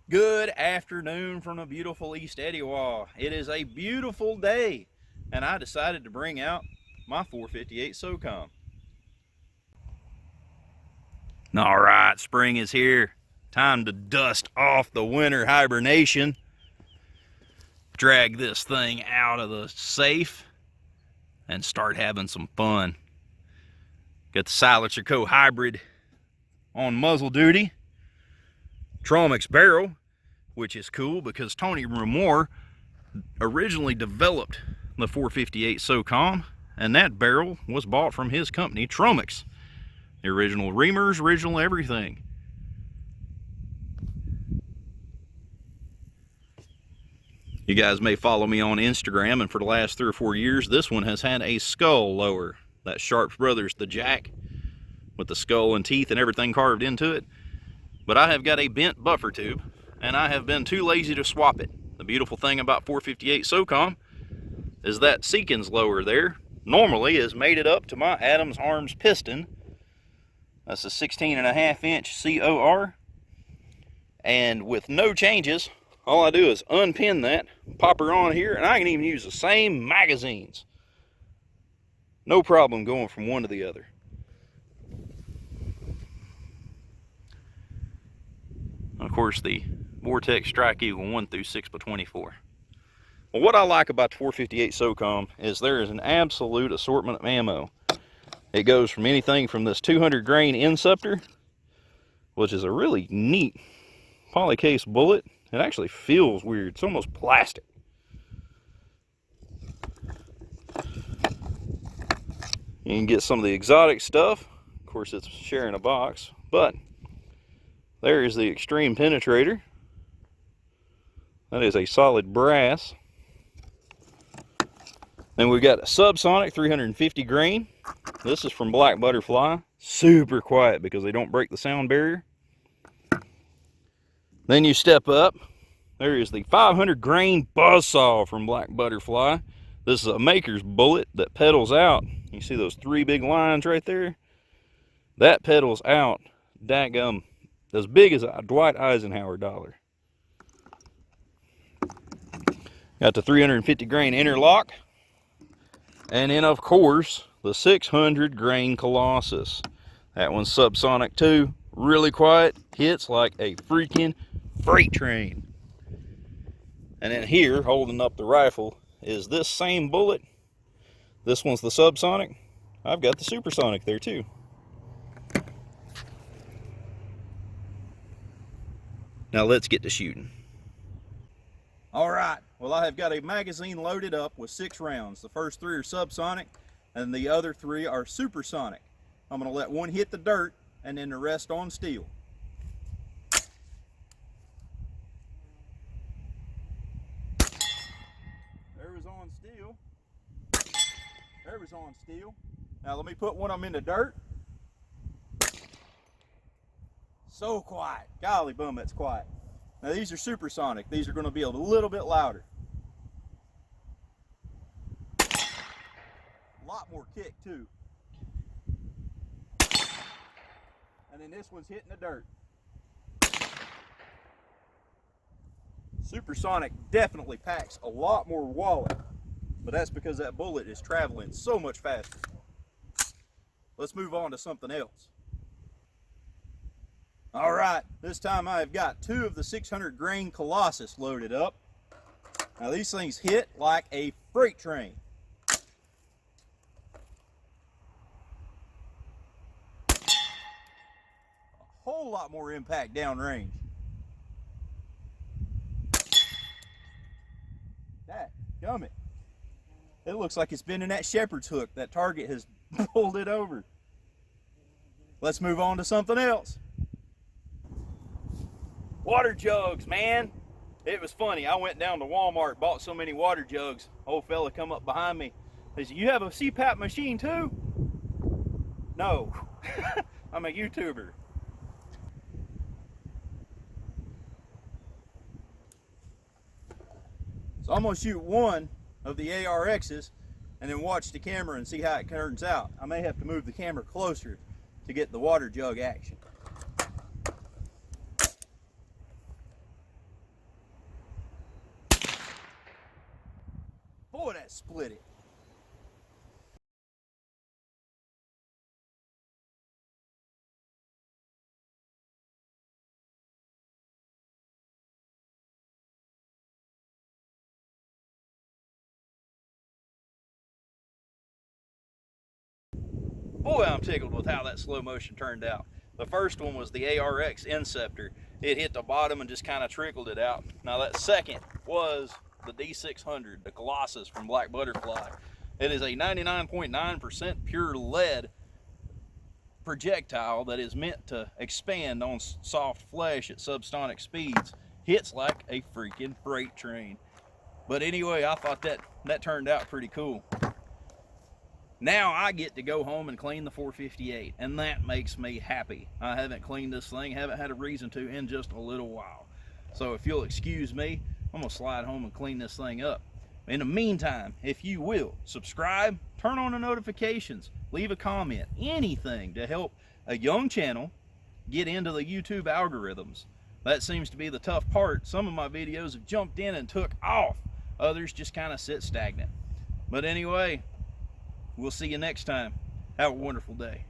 Good afternoon from the beautiful East Etowah. It is a beautiful day, and I decided to bring out my 458 Socom. All right, spring is here. Time to dust off the winter hibernation. Drag this thing out of the safe and start having some fun. Got the Silencer Co. Hybrid on muzzle duty. Tromix barrel, which is cool because Tony Remore originally developed the 458 Socom, and that barrel was bought from his company, Tromix. The original reamers, original everything. You guys may follow me on Instagram, and for the last 3 or 4 years, this one has had a skull lower. That Sharps Brothers, the jack, with the skull and teeth and everything carved into it. But I have got a bent buffer tube, and I have been too lazy to swap it. The beautiful thing about 458 Socom is that Seekins lower there normally is mated up to my Adams Arms piston. That's a 16.5 inch COR, and with no changes, all I do is unpin that, pop her on here, and I can even use the same magazines. No problem going from one to the other. Of course, the Vortex Strike Eagle 1 through 6x24. Well, what I like about the 458 Socom is there is an absolute assortment of ammo. It goes from anything from this 200 grain Inceptor, which is a really neat polycase bullet. It actually feels weird. It's almost plastic. You can get some of the exotic stuff. Of course, it's sharing a box, but there is the Extreme Penetrator. That is a solid brass. Then we've got a Subsonic 350 grain. This is from Black Butterfly. Super quiet because they don't break the sound barrier. Then you step up. There is the 500 grain Buzzsaw from Black Butterfly. This is a maker's bullet that pedals out. You see those 3 big lines right there? That pedals out, dadgum, as big as a Dwight Eisenhower dollar. Got the 350 grain interlock. And then, of course, the 600 grain Colossus. That one's subsonic too. Really quiet. Hits like a freaking freight train. And then here, holding up the rifle, is this same bullet. This one's the subsonic. I've got the supersonic there too. Now let's get to shooting. All right, well, I have got a magazine loaded up with 6 rounds. The first 3 are subsonic, and the other 3 are supersonic. I'm gonna let one hit the dirt, and then the rest on steel. There was on steel. There was on steel. Now let me put one of them in the dirt. So quiet. Golly bum, that's quiet. Now these are supersonic. These are going to be a little bit louder. A lot more kick too. And then this one's hitting the dirt. Supersonic definitely packs a lot more wallet, but that's because that bullet is traveling so much faster. Let's move on to something else. All right, this time I've got 2 of the 600 grain Colossus loaded up. Now these things hit like a freight train. A whole lot more impact downrange. That gummit. It looks like it's been in that shepherd's hook. That target has pulled it over. Let's move on to something else. Water jugs, man. It was funny. I went down to Walmart, bought so many water jugs. Old fella come up behind me. He said, "You have a CPAP machine too?" No, I'm a YouTuber. So I'm gonna shoot one of the ARXs and then watch the camera and see how it turns out. I may have to move the camera closer to get the water jug action. that split it. Boy, I'm tickled with how that slow motion turned out. The first one was the ARX Inceptor. It hit the bottom and just kind of trickled it out. Now that second was the D600, the Colossus from Black Butterfly. It is a 99.9% pure lead projectile that is meant to expand on soft flesh at subsonic speeds. Hits like a freaking freight train. But anyway, I thought that turned out pretty cool. Now I get to go home and clean the 458, and that makes me happy. I haven't cleaned this thing, haven't had a reason to in just a little while. So if you'll excuse me, I'm gonna slide home and clean this thing up. In the meantime, if you will, subscribe, turn on the notifications, leave a comment, anything to help a young channel get into the YouTube algorithms. That seems to be the tough part. Some of my videos have jumped in and took off. Others just kind of sit stagnant. But anyway, we'll see you next time. Have a wonderful day.